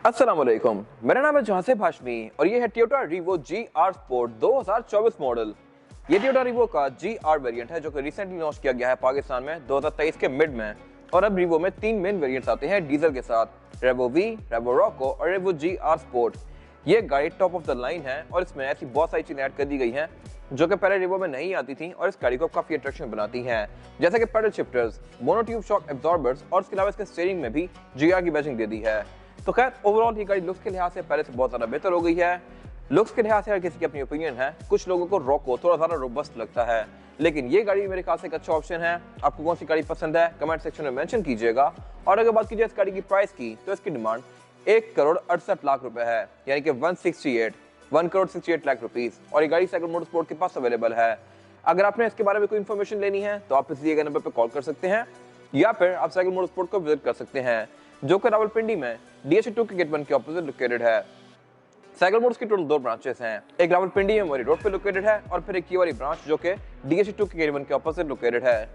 अस्सलाम वालेकुम, मेरा नाम है जहासिब हाशमी और ये है Toyota Revo GR sport 2024 model. ये टोयोटा रीवो का GR वेरिएंट है जो कि रिसेंटली लॉन्च किया गया है पाकिस्तान में 2023 के मिड में। और अब रीवो में 3 मेन वेरिएंट्स आते हैं डीजल के साथ, रेवो वी, रेवो रॉको और रेवो GR स्पोर्ट। ये गाड़ी टॉप ऑफ द लाइन है और इसमें ऐसी बहुत सारी चीजें ऐड कर दी गई हैं जो कि पहले रीवो में नहीं आती थी और इस गाड़ी को काफी अट्रैक्शन बनाती हैं, जैसे कि pedal shifters, monotube shock absorbers और इसके अलावा इसके स्टीयरिंग में भी GR की बैजिंग दे दी है। तो खैर ओवरऑल ये गाड़ी लुक्स के लिहाज से पहले से बहुत ज्यादा बेहतर हो गई है। लुक्स के लिहाज से हर किसी की अपनी ओपिनियन है। कुछ लोगों को रॉको थोड़ा ज्यादा रोबस्ट लगता है, लेकिन ये गाड़ी मेरे ख्याल से एक अच्छा ऑप्शन है। आपको कौन सी गाड़ी पसंद है कमेंट सेक्शन में मेंशन कीजिएगा। और अगर बात कीजिए इस गाड़ी की प्राइस की, तो इसकी डिमांड 1,68,00,000 रुपए है, यानी कि 1,68,00,000 रुपीज। और ये गाड़ी साइकिल मोटरस्पोर्ट के पास अवेलेबल है। अगर आपने इसके बारे में कोई इन्फॉर्मेशन लेनी है तो आप इस दिए गए नंबर पर कॉल कर सकते हैं या फिर आप साइकिल मोटरस्पोर्ट को विजिट कर सकते हैं, जो कि रावलपिंडी में DH2 के गेट 1 के ऑपोजिट लोकेटेड है। साइकिल मोटर्स की टोटल 2 ब्रांचेस हैं, एक रावलपिंडी में मोरी रोड पे लोकेटेड है और फिर एक ये वाली ब्रांच जो कि DH2 के गेट 1 के ऑपोजिट लोकेटेड है।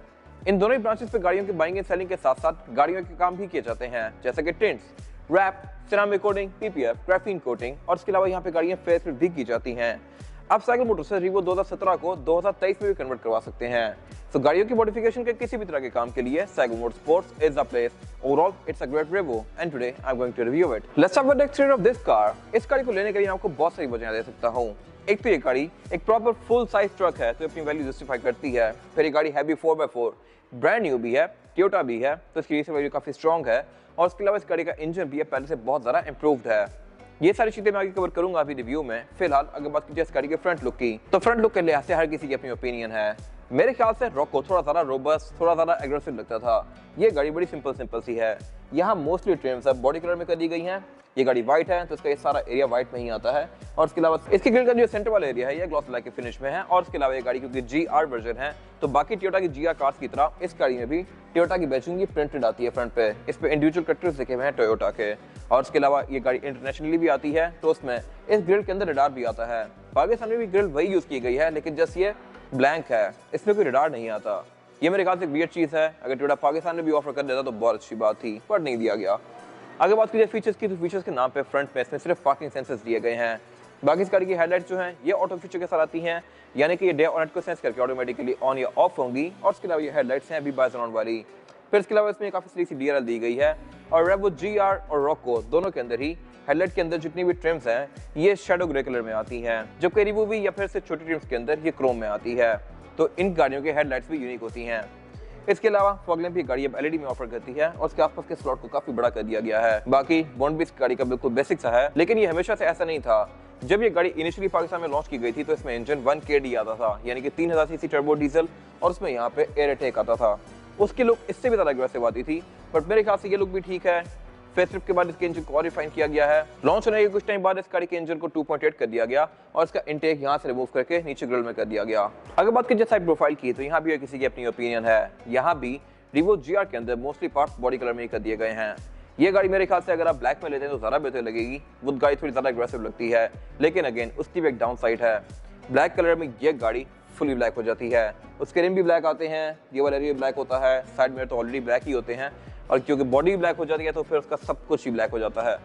इन दोनों ही ब्रांचेस पे गाड़ियों की बाइंग एंड सेलिंग के साथ साथ गाड़ियों के काम भी किए जाते हैं, जैसे कि tints, wrap, ceramic coating, PPF, graphene coating और इसके अलावा यहाँ पे गाड़ियां फेसलिफ्ट भी की जाती हैं। आप साइकिल मोटर्स से रीवो 2017 को 2023 में भी कन्वर्ट करवा सकते हैं। तो गाड़ियों की मॉडिफिकेशन के किसी भी तरह के काम के लिए cycle motorsports is the place. Overall it's a great Revo and today I am going to review it. Let's have the exterior of this car. इस गाड़ी को लेने के लिए आपको बहुत सारी वजह दे सकता हूँ। एक तो ये गाड़ी एक प्रॉपर फुल साइज ट्रक है तो अपनी वैल्यू जस्टिफाई करती है। फिर ये गाड़ी हैवी 4x4 ब्रांड न्यू भी है, टोयोटा भी है, तो इसकी रीसेल वैल्यू काफी स्ट्रॉन्ग है। और इसके अलावा इस गाड़ी का इंजन भी है पहले से बहुत ज्यादा इंप्रूव्ड है। ये सारी चीजें मैं आगे कवर करूंगा अभी रिव्यू में। फिलहाल अगर बात कीजिए इस गाड़ी के फ्रंट लुक की, तो फ्रंट लुक के लिहाज से हर किसी की अपनी ओपिनियन है। मेरे ख्याल से रॉको थोड़ा ज्यादा रोबस्ट, थोड़ा ज्यादा एग्रेसिव लगता था। ये गाड़ी बड़ी सिंपल सी है। यहाँ मोस्टली ट्रिम्स अब बॉडी कलर में कर दी गई हैं। ये गाड़ी व्हाइट है तो इसका ये सारा एरिया व्हाइट में ही आता है। और इसके अलावा इसकी ग्रिल का जो सेंटर वाला एरिया है ये ग्लॉस ब्लैक के फिनिश में है। और इसके अलावा ये गाड़ी क्योंकि GR वर्जन है तो बाकी टोयोटा की GR कार्स की तरह इस गाड़ी में भी टोयोटा की बैजिंग की प्रिंटेड आती है फ्रंट पे। इस पे इंडिविजुअल कट्टर्स लिखे हुए हैं टोयोटा के। और इसके अलावा ये गाड़ी इंटरनेशनली भी आती है तो उसमें इस ग्रिल के अंदर रडार भी आता है। पाकिस्तान में भी ग्रिल वही यूज की गई है, लेकिन जस्ट ये ब्लैंक है, इसमें कोई रडार नहीं आता। ये मेरे ख्याल से एक वियर्ड चीज है। अगर टोयोटा पाकिस्तान में भी ऑफर कर देता तो बहुत अच्छी बात थी, पर नहीं दिया गया। अगर बात कीजिए फीचर्स की, तो फीचर्स के नाम पे फ्रंट में इसमें सिर्फ पार्किंग सेंसर्स दिए गए हैं। बाकी इस गाड़ी की हेडलाइट्स जो हैं ये ऑटो फीचर के साथ आती हैं, यानी कि ये डे और नाइट को सेंस करके ऑटोमेटिकली ऑन या ऑफ होंगी। और इसके अलावा ये हेडलाइट्स हैं अभी बाइज ऑन वाली। फिर इसके अलावा इसमें काफी सी DRL दी गई है। और रेवो GR और रॉको दोनों के अंदर ही हेडलाइट के अंदर जितनी भी ट्रिम्स हैं ये शेडो ग्रे कलर में आती हैं, जबकि रीवो भी या फिर से छोटी ट्रिम्स के अंदर ये क्रोम में आती है। तो इन गाड़ियों के हेडलाइट्स भी यूनिक होती हैं। इसके अलावा फॉग लैंप भी गाड़ी अब LED में ऑफर करती है और उसके आसपास के स्लॉट को काफी बड़ा कर दिया गया है। बाकी बॉन्ड भी इस गाड़ी का बिल्कुल बेसिक सा है, लेकिन ये हमेशा से ऐसा नहीं था। जब ये गाड़ी इनिशियली पाकिस्तान में लॉन्च की गई थी तो इसमें इंजन 1KD आता था, यानी कि 3000 सीसी टर्बो डीजल, और उसमें यहाँ पे एयर अटैक आता था। उसकी लुक इससे भी ज्यादा अग्रेसिव आती थी, बट मेरे ख्याल से ये लुक भी ठीक है। फेसलिफ्ट के बाद इसके इंजन को और रिफाइन किया गया है। लॉन्च होने के कुछ टाइम बाद इस गाड़ी के इंजन को 2.8 कर दिया गया और इसका इंटेक यहाँ से रिमूव करके नीचे ग्रिल में कर दिया गया। अगर बात कीजिए साइड प्रोफाइल की, तो यहाँ भी किसी की अपनी ओपिनियन है। यहाँ भी रीवो GR के अंदर मोस्टली पार्ट्स बॉडी कलर में ही कर दिए गए हैं। ये गाड़ी मेरे ख्याल से अगर आप ब्लैक में लेते हैं तो ज़्यादा बेहतर लगेगी। वो गाड़ी थोड़ी ज़्यादा एग्रेसिव लगती है, लेकिन अगेन उसकी भी एक डाउन साइड है। ब्लैक कलर में ये गाड़ी फुली ब्लैक हो जाती है। उसके रिम भी ब्लैक आते हैं, ये वाला एरिया ब्लैक होता है, साइड में तो ऑलरेडी ब्लैक ही होते हैं। और क्योंकि बॉडी ब्लैक हो जाती है तो फिर उसका सब कुछ ही ब्लैक हो जाता है।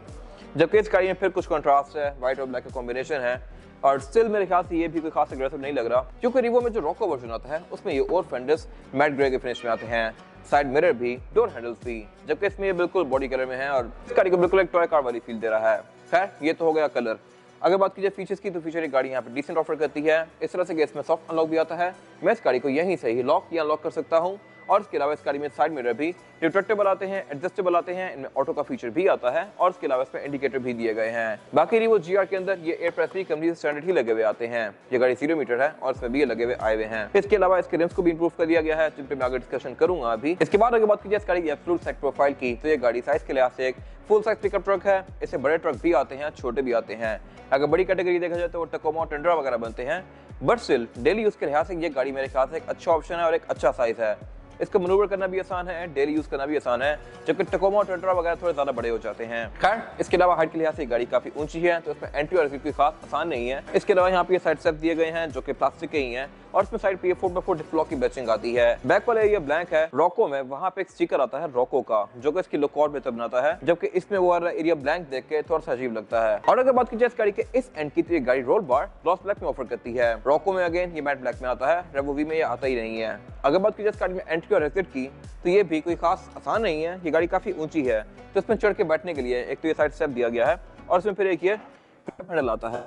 जबकि इस गाड़ी में फिर कुछ कॉन्ट्रास्ट है, व्हाइट और ब्लैक का कॉम्बिनेशन है। और स्टिल मेरे ख्याल से ये भी कोई खास एग्रेसिव नहीं लग रहा, क्योंकि रीवो में जो रॉको वर्जन आता है उसमें ये और फेंडर्स मैट ग्रे के फिनिश में आते हैं, साइड मिरर भी, डोर हैंडल्स भी, जबकि इसमें ये बिल्कुल बॉडी कलर में है और इस गाड़ी को बिल्कुल एक टॉय कार वाली फील दे रहा है। खैर ये तो हो गया कलर। अगर बात कीजिए फीचर्स की, तो फीचर एक गाड़ी यहाँ पे डिसेंट ऑफर करती है। इस तरह से इसमें सॉफ्ट अनलॉक भी आता है। मैं इस गाड़ी को यहीं से ही लॉक या अनलॉक कर सकता हूँ। और इसके अलावा इस गाड़ी में साइड मिरर भी रिट्रैक्टेबल आते हैं, एडजस्टेबल आते हैं, इनमें ऑटो का फीचर भी आता है। और इसके अलावा इसमें इंडिकेटर भी दिए गए हैं। बाकी रीवो GR के अंदर ये एयर प्रेस भी कंपनी से स्टैंडर्ड ही लगे हुए आते हैं। ये गाड़ी 0 मीटर है और इसमें भी ये लगे हुए आए हुए हैं। इसके अलावा इसके रिम्स को भी इंप्रूव कर दिया गया है, जिन पे मैं आगे डिस्कशन करूंगा अभी। इसके बाद अगर बात कीजिए इस गाड़ी की एब्सोल्यूट साइड प्रोफाइल की, तो ये गाड़ी साइज के लिहाज से एक फुल साइज पिकअप ट्रक है। इससे बड़े ट्रक भी आते हैं, छोटे भी आते हैं। अगर बड़ी कैटेगरी देखा जाए तो वो टकोमा और टंडरा वगैरह बनते हैं, बट स्टिल डेली यूज के लिहाज से ये गाड़ी मेरे ख्याल से एक अच्छा ऑप्शन है और एक अच्छा साइज है। इसका मनूवर करना भी आसान है, डेली यूज करना भी आसान है, जबकि टकोमा और टंट्रा वगैरह थोड़े ज्यादा बड़े हो जाते हैं। खैर, इसके अलावा हाइट के लिहाज से गाड़ी काफी ऊंची है, तो इसमें एंट्री और एग्जिट कोई खास आसान नहीं है। इसके अलावा यहाँ पे साइड स्टेप्स दिए गए हैं जो कि प्लास्टिक के ही हैं, और इसमें साइड पे 4x4 डिफ्लॉक की बैचिंग आती है। बैक वाला एरिया ब्लैंक है। रॉको में वहाँ पे एक स्टिकर आता है रॉको का, जो कि इसकी लुक और बेहतर बनाता है, जबकि इसमें वो वाला एरिया ब्लैंक देख के थोड़ा सा अजीब लगता है। और अगर बात की जाए इस गाड़ी के इस एंड की, तो ये गाड़ी रोल बार ग्लॉस ब्लैक में ऑफर करती है। रॉको में अगेन ये मैट ब्लैक में आता है, रेवो वी में ये आता ही नहीं है। अगर बात की जाए इस गाड़ी में एंट्री और एग्जिट की, तो ये भी कोई खास आसान नहीं है। ये गाड़ी काफी ऊंची है, तो इसमें चढ़ के बैठने के लिए एक तो ये साइड स्टेप दिया गया है, और इसमें फिर एक ये हैंडल आता है,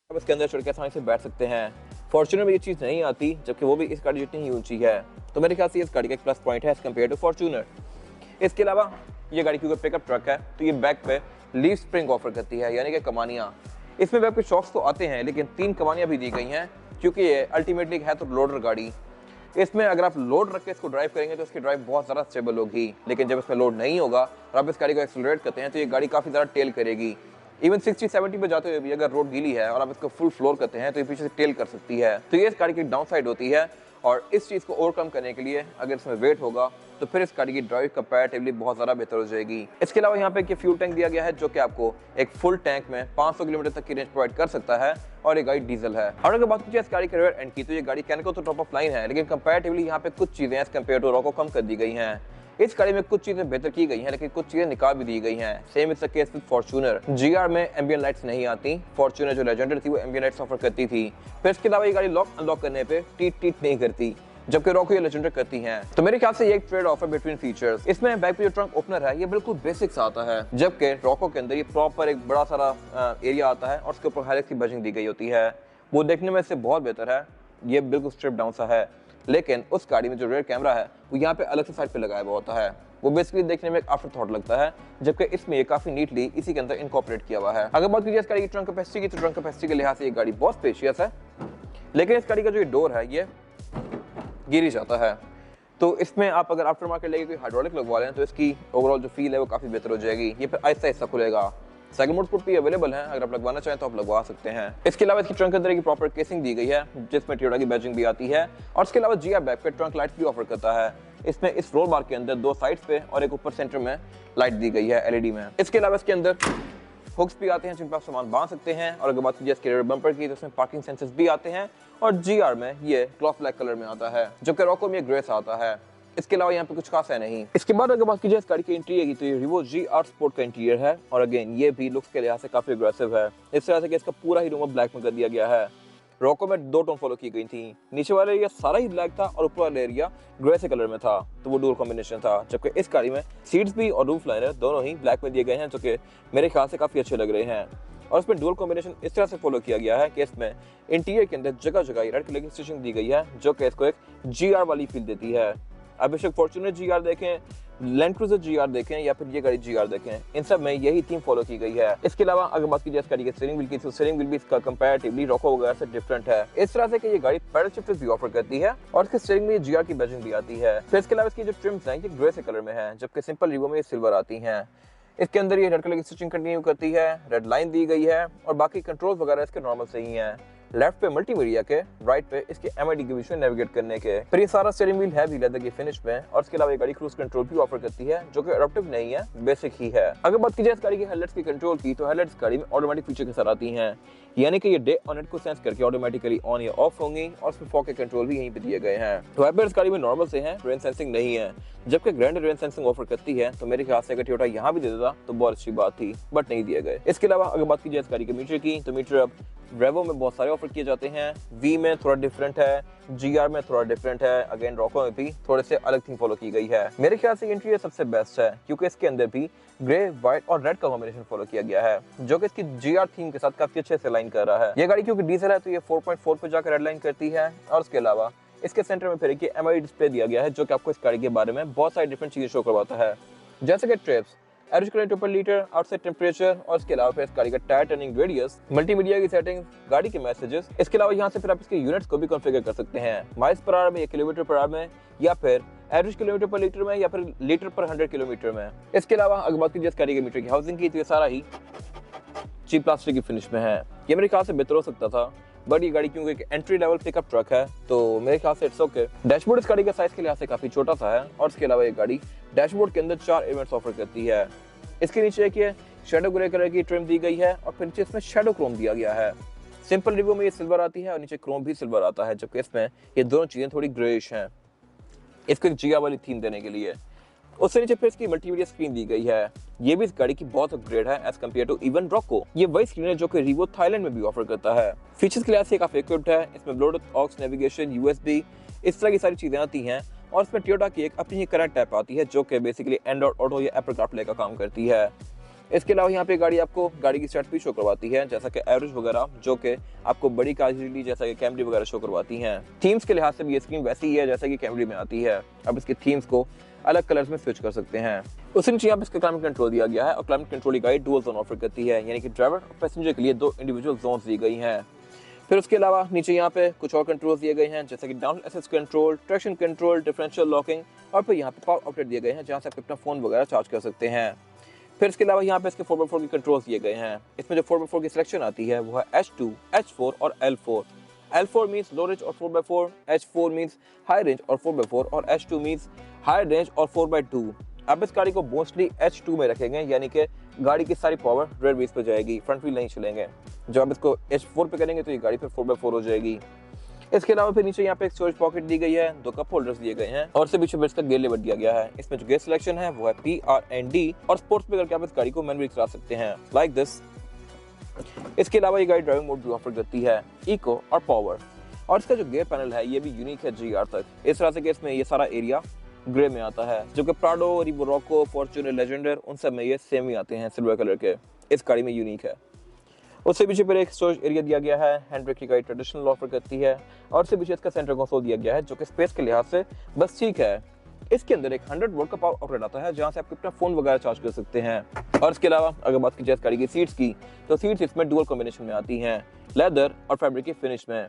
अब इसके अंदर चढ़ के आसानी से बैठ सकते हैं। फॉर्च्यूनर में ये चीज़ नहीं आती, जबकि वो भी इस गाड़ी जितनी ही ऊंची है, तो मेरे ख्याल से इस गाड़ी का एक प्लस पॉइंट है एज कम्पेयर टू फॉर्च्यूनर। इसके अलावा ये गाड़ी क्योंकि पिकअप ट्रक है, तो ये बैक पे लीव स्प्रिंग ऑफर करती है, यानी कि कमानियाँ। इसमें बैक पे शॉक्स तो आते हैं, लेकिन 3 कमानियाँ भी दी गई हैं, क्योंकि ये अल्टीमेटली है तो लोडर गाड़ी। इसमें अगर आप लोड रख के इसको ड्राइव करेंगे तो इसकी ड्राइव बहुत ज़्यादा स्टेबल होगी, लेकिन जब इसमें लोड नहीं होगा और आप इस गाड़ी को एक्सेलरेट करते हैं, तो ये गाड़ी काफ़ी ज़्यादा टेल करेगी। इवन 60-70 पे जाते हुए भी अगर रोड गीली है और आप इसको फुल फ्लोर करते हैं, तो ये पीछे से टेल कर सकती है। तो ये इस गाड़ी की डाउन साइड होती है, और इस चीज़ को ओवरकम करने के लिए अगर इसमें वेट होगा, तो फिर इस गाड़ी की ड्राइव कंपैरेटिवली बहुत ज़्यादा बेहतर हो जाएगी। इसके अलावा यहाँ पे एक फ्यूल टैंक दिया गया है, जो कि आपको एक फुल टैंक में 500 किलोमीटर तक की रेंज प्रोवाइड कर सकता है, और ये गाड़ी डीजल है। और अगर बात कीजिए इस गाड़ी के रियर एंड की, तो ये गाड़ी कैनको तो टॉप ऑफ लाइन है, लेकिन कंपैरेटिवली यहाँ पे कुछ चीज़ें एज कम्पेयर टू रॉको कम कर दी गई हैं। इस गाड़ी में कुछ चीजें बेहतर की गई हैं, लेकिन कुछ चीजें निकाल भी दी गई हैं। Same is the case with Fortuner. GR में एम्बियंट लाइट्स नहीं आती, फॉर्च्यूनर जो लेजेंडर थी वो एम्बियंट लाइट्स ऑफर करती थी। फिर इसके अलावा ये गाड़ी लॉक अनलॉक करने पे टीट टीट नहीं करती, जबकि रॉको ये लेजेंडर करती हैं। तो मेरे ख्याल से ये एक ट्रेड ऑफ है बिटवीन फीचर्स। इसमें बैक पे जो ट्रंक ओपनर है, ये बिल्कुल बेसिक सा आता है, जबकि रॉको के अंदर ये प्रॉपर एक बड़ा सारा एरिया आता है, और उसके ऊपर हाइलेक्स की बजिंग दी गई होती है। वो देखने में इससे बहुत बेहतर है, ये बिल्कुल स्ट्रिप डाउन सा है। लेकिन उस गाड़ी में जो रेयर कैमरा है, वो यहाँ पे अलग से साइड पे लगाया हुआ होता है, वो बेसिकली देखने में एक आफ्टर थॉट लगता है, जबकि इसमें ये काफी नीटली इसी के अंदर इनकॉर्पोरेट किया हुआ है। अगर बात कीजिए इस गाड़ी की ट्रंक कैपेसिटी की, तो ट्रंक कैपेसिटी के लिहाज से ये गाड़ी बहुत स्पेशियस है, लेकिन इस गाड़ी का जो डोर है ये गिर ही जाता है। तो इसमें आप अगर आफ्टर मार्केट लेके कोई हाइड्रोलिक लगवा लें, तो इसकी ओवरऑल जो फील है वो काफी बेहतर हो जाएगी। ये फिर आहिस्ता आहिस्ता खुलेगा। सेकंड मोड स्पूट भी अवेलेबल है, अगर आप लगवाना चाहें तो आप लगवा सकते हैं। इसके अलावा इसकी ट्रंक के अंदर की प्रॉपर केसिंग दी गई है, जिसमें टोयोटा की बैजिंग भी आती है, और इसके अलावा जीआर बैक पे ट्रंक लाइट्स भी ऑफर करता है। इसमें इस रोल बार के अंदर 2 साइड्स पे और एक ऊपर सेंटर में लाइट दी गई है एलईडी में। इसके अलावा इसके अंदर हुक्स भी आते हैं, जिन पर आप सामान बांध सकते हैं। और अगर बात कीजिए इसके रेयर बम्पर की, तो इसमें पार्किंग सेंसर्स भी आते हैं, और जीआर में ये ग्लॉस ब्लैक कलर में आता है, जबकि रॉको में ग्रे सा आता है। इसके अलावा यहाँ पे कुछ खास है नहीं। इसके बाद अगर बात कीजिए इस गाड़ी के इंटीरियर की, तो ये रिवो GR स्पोर्ट का इंटीरियर है, और अगेन ये भी लुक्स के लिहाज से काफी अग्रेसिव है। इस तरह से कि इसका पूरा ही रूम ब्लैक में कर दिया गया है। रॉको में 2 टोन फॉलो की गई थी, नीचे वाला एरिया सारा ही ब्लैक था और ऊपर वाला एरिया ग्रे से कलर में था, तो वो डुअल कॉम्बिनेशन था। जबकि इस गाड़ी में सीट्स भी और रूफ लाइनर दोनों ही ब्लैक में दिए गए हैं, जो कि मेरे ख्याल से काफी अच्छे लग रहे हैं। और इसमें डुअल कॉम्बिनेशन इस तरह से फॉलो किया गया है कि इसमें इंटीरियर के अंदर जगह जगह रेड कलर की स्टिचिंग दी गई है, जो कि इसको एक GR वाली फील देती है। अब बेशक फॉर्च्यूनर GR देखें, लैंड क्रूजर GR देखें, या फिर ये गाड़ी GR देखें, इन सब में यही थीम फॉलो की गई है। इसके अलावा अगर बात कीजिए इस गाड़ी के स्टीयरिंग व्हील की, तो स्टीयरिंग व्हील भी इसका कंपैरेटिवली रॉको वगैरह से डिफरेंट है, इस तरह से कि ये गाड़ी पैडल शिफ्टर्स भी ऑफर करती है, और इसके स्टीयरिंग में GR की बैजिंग भी आती है। फिर इसके अलावा इसकी जो ट्रिम्स हैं ये ग्रे से कलर में है, जबकि सिंपल रिवो में ये सिल्वर आती हैं। इसके अंदर ये रेड कलर की स्टिचिंग कंटिन्यू करती है, रेड लाइन दी गई है, और बाकी कंट्रोल वगैरह इसके नॉर्मल से ही हैं। लेफ्ट पे मल्टीमीडिया के, राइट पे इसके MID के बीच में नेविगेट करने के। फिर ये सारा स्टीयरिंग व्हील है भी लेदर की फिनिश में, और इसके अलावा ये गाड़ी क्रूज कंट्रोल भी ऑफर करती है, जो कि एडॉप्टिव नहीं है, बेसिक ही है। अगर बात कीजिए इस गाड़ी के हेडलाइट्स की कंट्रोल की, तो हेडलाइट्स गाड़ी में ऑटोमेटिक फीचर के साथ आती हैं, यानी कि ये डे और नाइट को सेंस करके ऑटोमेटिकली ऑन या ऑफ होंगी, और इसमें फॉग के कंट्रोल भी यहीं पे दिए गए हैं। वाइपर इस गाड़ी में नॉर्मल से हैं, रेन सेंसिंग नहीं है, जबकि ग्रैंड रेन सेंसिंग ऑफर करती है। तो मेरे ख्याल से अगर टोयोटा यहाँ भी दे देता तो बहुत अच्छी बात थी, बट नहीं दिए गए। इसके अलावा अगर बात कीजिए इस गाड़ी के मीटर की, तो मीटर अब रेवो में बहुत सारे ऑफर किए जाते हैं, वी में थोड़ा डिफरेंट है, GR में थोड़ा डिफरेंट है, अगेन रॉको में भी थोड़े से अलग थीम फॉलो की गई है। मेरे ख्याल से इंटीरियर सबसे बेस्ट है, क्योंकि इसके अंदर भी ग्रे, व्हाइट और रेड का कॉम्बिनेशन फॉलो किया गया है, जो कि इसकी GR थीम के साथ काफी अच्छे से लाइन कर रहा है। ये गाड़ी क्योंकि डीजल है, तो ये 4.4 पे जाकर रेड लाइन करती है, और उसके अलावा इसके सेंटर में फिर एक MID डिस्प्ले दिया गया है, जो कि आपको इस गाड़ी के बारे में बहुत सारी डिफरेंट चीजें शो करवाता है, जैसे कि ट्रिप्स, एवरेज किलोमीटर पर लीटर, आउटसाइड टेम्परेचर, और इसके अलावा फिर इस गाड़ी का टायर टर्निंग रेडियस, मल्टीमीडिया की सेटिंग्स, गाड़ी के मैसेजेस। इसके अलावा यहाँ से फिर आप इसके यूनिट्स को भी कॉन्फ़िगर कर सकते हैं, माइल्स पर आवर में या किलोमीटर पर आवर में, या फिर एवरेज किलोमीटर पर लीटर में, या फिर लीटर पर 100 किलोमीटर में। इसके अलावा अगर बात कीजिए इस गाड़ी के मीटर की हाउसिंग की, तो ये सारा ही चीप प्लास्टिक की फिनिश में है। ये मेरे ख्याल से बेहतर हो सकता था, बट ये गाड़ी क्योंकि एक एंट्री लेवल पिकअप ट्रक है तो मेरे ख्याल से इट्स ओके। डैशबोर्ड इस गाड़ी के साइज के लिहाज से काफी छोटा सा है और इसके अलावा ये गाड़ी डैशबोर्ड के अंदर 4 एलिमेंट्स ऑफर करती है। इसके नीचे एक ये शेडो ग्रे कलर की ट्रिम दी गई है और फिर नीचे इसमें शेडो क्रोम दिया गया है। सिंपल रिव्यू में ये सिल्वर आती है और नीचे क्रोम भी सिल्वर आता है, जबकि इसमें ये दोनों चीजें थोड़ी ग्रेइश हैं इसको एक जिया वाली थीम देने के लिए। उससे नीचे फिर इसकी मल्टीमीडिया स्क्रीन दी गई है। ये भी इस गाड़ी की बहुत अपग्रेड है as compared to even Rocco. ये वही स्क्रीन है जो कि रिवो थाईलैंड में भी ऑफर करता है। फीचर्स के लिहाज से काफी इक्विप्ड है। इसमें ब्लूटूथ, ऑक्स, नेविगेशन, यूएसबी इस तरह की सारी चीजें आती हैं और इसमें टोयोटा की एक अपनी कनेक्ट ऐप आती है जो कि बेसिकली एंड्रॉइड ऑटो या एप्पल कारप्ले का काम करती है। इसके अलावा यहाँ पे गाड़ी आपको गाड़ी की स्टैट्स भी शो करवाती है, जैसा कि एवरेज वगैरह, जो कि आपको बड़ी कार जैसा कि कैमरी वगैरह शो करवाती हैं। थीम्स के लिहाज से भी ये स्क्रीन वैसी ही है जैसा कि कैमरी में आती है। अब इसके थीम्स को अलग कलर्स में स्विच कर सकते हैं। उसी नीचे यहाँ पे इसका क्लाइमेट कंट्रोल दिया गया है और क्लाइमेट कंट्रोल की गाड़ी डुअल जोन ऑफर करती है, यानी कि ड्राइवर और पैसेंजर के लिए 2 इंडिविजुअल जोन्स दी गई हैं। फिर उसके अलावा नीचे यहाँ पे कुछ और कंट्रोल्स दिए गए हैं, जैसे कि down assist control, traction control, differential locking और फिर यहाँ पे पावर आउटलेट दिए गए हैं जहाँ से आप अपना फोन वगैरह चार्ज कर सकते हैं। फिर इसके अलावा यहाँ पे इसके 4x4 के कंट्रोल्स दिए गए हैं। इसमें जो 4x4 की सिलेक्शन आती है वो है H2, H4 और L4। L4 means low range और 4x4, H4 means high range और 4x4 और H2 मीन्स हाई रेंज और 4x2। अब इस गाड़ी को मोस्टली H2 में रखेंगे, यानी कि गाड़ी की सारी पावर रेयर व्हील्स पे जाएगी, फ्रंट व्हील नहीं चलेंगे। जब आप इसको H4 पे करेंगे तो ये गाड़ी फिर 4x4 हो जाएगी। इसके अलावा फिर नीचे यहाँ पे एक स्टोरेज पॉकेट दी गई है, 2 कप होल्डर्स दिए गए हैं और से पीछे इसका गियर लेवल दिया गया है। इसमें जो गियर सिलेक्शन है वो है PRND और स्पोर्ट्स पे करके आप इस गाड़ी को मैनुअली चला सकते हैं लाइक दिस। इसके अलावा ये गाड़ी ड्राइविंग मोड भी ऑफर करती है, इको और पावर। और इसका जो गियर पैनल है ये भी यूनिक है GR तक, इस तरह से कि इसमें ये सारा एरिया ग्रे में आता है, जो कि Prado, Revo Roku, Fortuner, Legender उन सब में ये सेम ही आते हैं सिल्वर कलर के। इस गाड़ी में यूनिक है। उससे पीछे पर एक स्टोरेज एरिया दिया गया है। हैंड ब्रेक की गाड़ी ट्रेडिशनल ऑफर करती है और उससे पीछे इसका सेंटर कंसोल दिया गया है जो कि स्पेस के लिहाज से बस ठीक है। इसके अंदर एक 100 वोल्ट का पावर आउटलेट आता है जहां से आप अपना फोन वगैरह चार्ज कर सकते हैं। और इसके अलावा अगर बात की जाए इस गाड़ी की सीट्स की, तो सीट्स इसमें डुअल कॉम्बिनेशन में आती हैं, लेदर और फैब्रिक की फिनिश में।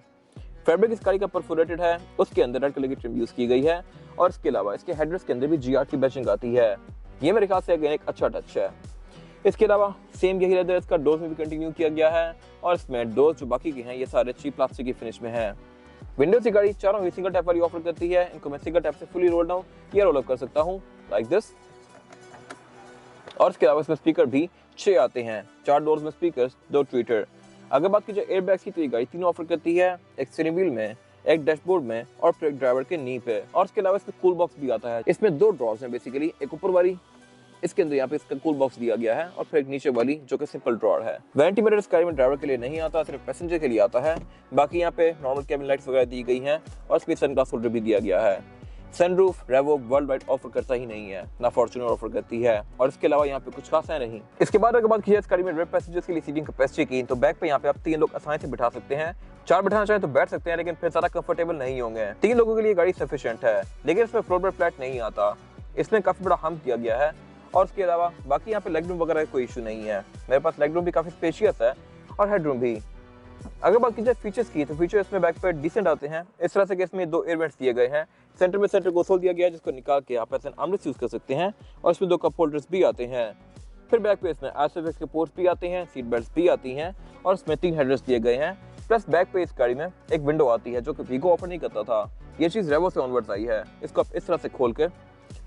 फैब्रिक इस गाड़ी का परफोरेटेड है, उसके अंदर रेड कलर की ट्रिम यूज की गई है और इसके अलावा इसके हेडरेस्ट के अंदर भी GR की बैचिंग आती है। ये मेरे ख्याल से एक अच्छा टच है। इसके अलावा सेम यही लेदर इसका डोर्स में भी कंटिन्यू किया गया है और इसमें डोर्स जो बाकी के हैं ये सारे चीप प्लास्टिक की फिनिश में है। विंडोज की गाड़ी चारों ही सिंगल टैप वाली ऑफर करती है। इनको मैं सिंगल टैप से फुली रोल डाउन या रोल अप कर सकता हूँ लाइक दिस। और इसके अलावा इसमें स्पीकर भी 6 आते हैं, 4 डोर्स में स्पीकर, 2 ट्विटर। अगर बात की जाए एयरबैग्स की तो ये गाड़ी 3 ऑफर करती है, एक स्टीयरिंग व्हील में, एक डैशबोर्ड में और फिर एक ड्राइवर के नी पे। और इसके अलावा इसमें कूल बॉक्स भी आता है। इसमें 2 ड्रॉर्स हैं बेसिकली, एक ऊपर वाली, इसके अंदर यहाँ पे इसका कूल बॉक्स दिया गया है और फिर एक नीचे वाली जो कि सिंपल ड्रॉअर है। वारंटी मिरर इस गाड़ी में ड्राइवर के लिए नहीं आता, सिर्फ पैसेंजर के लिए आता है। बाकी यहाँ पे नॉर्मल केबिन लाइट्स वगैरह दी गई हैं और इसमें सनग्लास होल्डर भी दिया गया है। सनरूफ रेवो वर्ल्ड वाइड ऑफर करता ही नहीं है, ना फॉर्च्यूनर ऑफर करती है और इसके अलावा यहाँ पे कुछ खास है नहीं। इसके बाद अगर बात की जाए इस गाड़ी में रेयर पैसेंजर्स के लिए सीटिंग कैपेसिटी की, तो बैक पे यहाँ पे आप 3 लोग आसानी से बिठा सकते हैं। 4 बिठाना चाहे तो बैठ सकते हैं, लेकिन फिर ज्यादा कंफर्टेबल नहीं होंगे। 3 लोगों के लिए गाड़ी सफिशिएंट है, लेकिन इसमें फ्लोर पर फ्लैट नहीं आता। इसमें काफी बड़ा हम्प दिया गया है और उसके अलावा बाकी यहाँ पे लेग रूम वगैरह कोई इशू नहीं है। मेरे पास लेग रूम भी काफी स्पेशियस है और हेड रूम भी। अगर बात की जाए फीचर्स की, तो फीचर इसमें बैक पे डिसेंट आते हैं, इस तरह से कि इसमें 2 एयर वेंट्स दिए गए हैं। सेंटर में सेंटर कंसोल दिया गया है जिसको निकाल के आप ऐसे आर्मरेस्ट यूज कर सकते हैं और इसमें 2 कप होल्डर्स भी आते हैं। फिर बैक पे इसमें ISOFIX के पोर्ट्स भी आते हैं, सीट बेल्ट्स भी आती हैं और इसमें 3 हेडरेस्ट दिए गए हैं। प्लस बैक पे इस गाड़ी में एक विंडो आती है जो कि वीगो ऑफर नहीं करता था। ये चीज रेवो से ऑनवर्ड्स आई है। इसको आप इस तरह से खोल के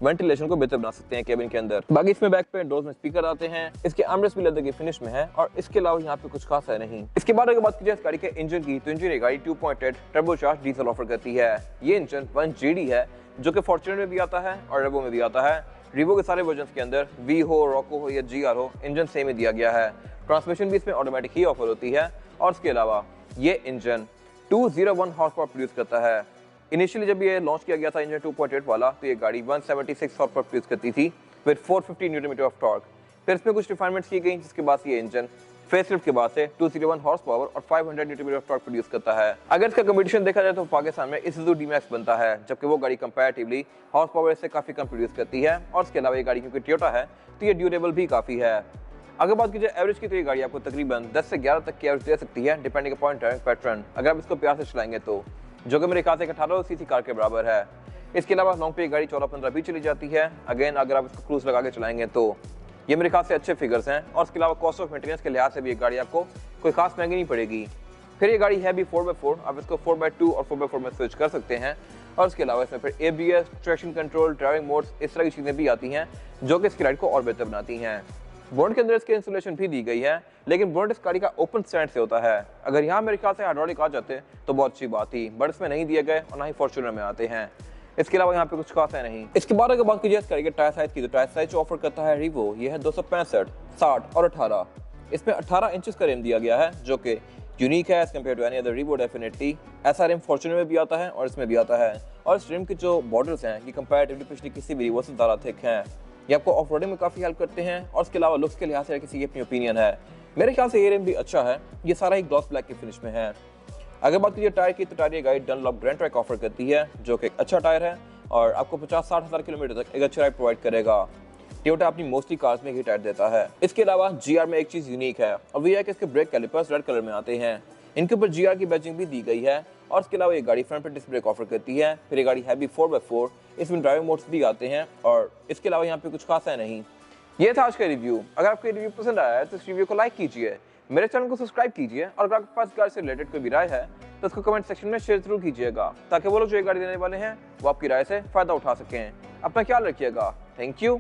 वेंटिलेशन को बेहतर बना सकते हैं केबिन के अंदर। बाकी इसमें बैक पे डोर्स में स्पीकर आते हैं, इसके आर्मरेस्ट भी लेदर की फिनिश में है और इसके अलावा यहाँ पे कुछ खास है नहीं। इसके बाद अगर बात की जाए इस गाड़ी के इंजन की, तो इंजन ये गाड़ी 2.8 टर्बोचार्ज डीजल ऑफर करती है। ये इंजन 1GD है जो कि फॉर्च्यूनर में भी आता है और रेवो में भी आता है। रिवो के सारे वर्जन के अंदर वी हो, रॉको हो या GR हो, इंजन सेम ही दिया गया है। ट्रांसमिशन भी इसमें ऑटोमेटिक ही ऑफर होती है और इसके अलावा ये इंजन 201 हॉर्स पावर प्रोड्यूस करता है। इनिशियली जब ये लॉन्च किया गया था इंजन 2.8 वाला, तो ये गाड़ी 176 हॉर्स पावर प्रोड्यूस करती थी with 450 newton metre of torque. फिर इसमें कुछ रिफाइनमेंट्स की गई जिसके बाद ये इंजन फेसलिफ्ट के बाद से 201 हॉर्स पावर और 500 newton metre of torque produce करता है। अगर इसका कंपटीशन देखा जाए तो पाकिस्तान में Isuzu D-Max बनता है, जबकि वो गाड़ी कंपैरेटिवली हॉर्स पावर से काफी कम प्रोड्यूस करती है। और इसके अलावा ये गाड़ी क्योंकि टोयोटा है तो ये ड्यूरेबल भी काफी है। अगर बात की जाए एवरेज की, तो ये गाड़ी आपको तकरीबन 10 से 11 तक की एवरेज दे सकती है डिपेंडिंग अपॉन ड्राइविंग पैटर्न, अगर आप इसको प्यार से चलाएंगे तो, जो कि मेरे ख्याल से 18 सीसी कार के बराबर है। इसके अलावा लॉन्ग पे गाड़ी 14-15 भी चली जाती है। अगेन अगर आप इसको क्रूज लगा के चलाएंगे तो ये मेरे ख्याल से अच्छे फिगर्स हैं। और इसके अलावा कॉस्ट ऑफ मेंटेनेंस के लिहाज से भी ये गाड़ी आपको कोई खास महंगी नहीं पड़ेगी। फिर ये गाड़ी है भी 4x4, आप इसको 4x2 और 4x4 में स्विच कर सकते हैं। और इसके अलावा इसमें फिर ABS, traction control, driving modes, इस तरह की चीज़ें भी आती हैं जो कि इसकी राइड को और बेहतर बनाती हैं। बोनट के अंदर इसके इंसुलेशन भी दी गई है, लेकिन बोनट इस गाड़ी का ओपन स्टैंड से होता है। अगर यहाँ मेरे ख्याल से हाइड्रोलिक आ जाते तो बहुत अच्छी बात थी, बट इसमें नहीं दिए गए और ना ही फॉर्च्यूनर में आते हैं। इसके अलावा यहाँ पे कुछ खास है नहीं। इसके बाद अगर बात कीजिए इस गाड़ी के टायर साइज की, तो टायर साइज जो ऑफर करता है रीवो, ये है 265, 60 और 18। इसमें 18 इंचेस का रिम दिया गया है, जो कि यूनिक है as compared to any other Revo definitely. ऐसा रिम फॉर्च्यूनर में भी आता है और इसमें भी आता है। और इस रिम के जो बॉर्डर्स हैं ये कंपैरेटिवली पिछली किसी भी रीवो से ज़्यादा थिक हैं। ये आपको ऑफ रोडिंग में काफ़ी हेल्प करते हैं। और इसके अलावा लुक्स के लिहाज से किसी की अपनी ओपिनियन है, मेरे ख्याल से ये रिम भी अच्छा है। ये सारा ही ग्लॉस ब्लैक की फिनिश में है। अगर बात कीजिए टायर की, तो टायर ये गाड़ी डनलॉप ग्रैंड ट्रैक ऑफर करती है, जो कि एक अच्छा टायर है और आपको 50-60 हज़ार किलोमीटर तक एक अच्छा राइड प्रोवाइड करेगा। टोयोटा अपनी मोस्टली कार्स में ही टायर देता है। इसके अलावा GR में एक चीज़ यूनिक है और वो है कि इसके ब्रेक कैलिपर्स रेड कलर में आते हैं। इनके ऊपर GR की बैजिंग भी दी गई है। और इसके अलावा ये गाड़ी फ्रंट पर डिस्क ब्रेक ऑफर करती है। फिर ये गाड़ी है भी 4x4, इसमें ड्राइविंग मोड्स भी आते हैं। और इसके अलावा यहाँ पे कुछ खास है नहीं। ये था आज का रिव्यू। अगर आपको ये रिव्यू पसंद आया है तो इस रिव्यू को लाइक कीजिए, मेरे चैनल को सब्सक्राइब कीजिए और अगर आपके पास गाड़ी से रिलेटेड कोई भी राय है तो उसको कमेंट सेक्शन में शेयर जरूर कीजिएगा, ताकि वो लोग जो ये गाड़ी देने वाले हैं वो आपकी राय से फायदा उठा सकें। अपना ख्याल रखिएगा। Thank you.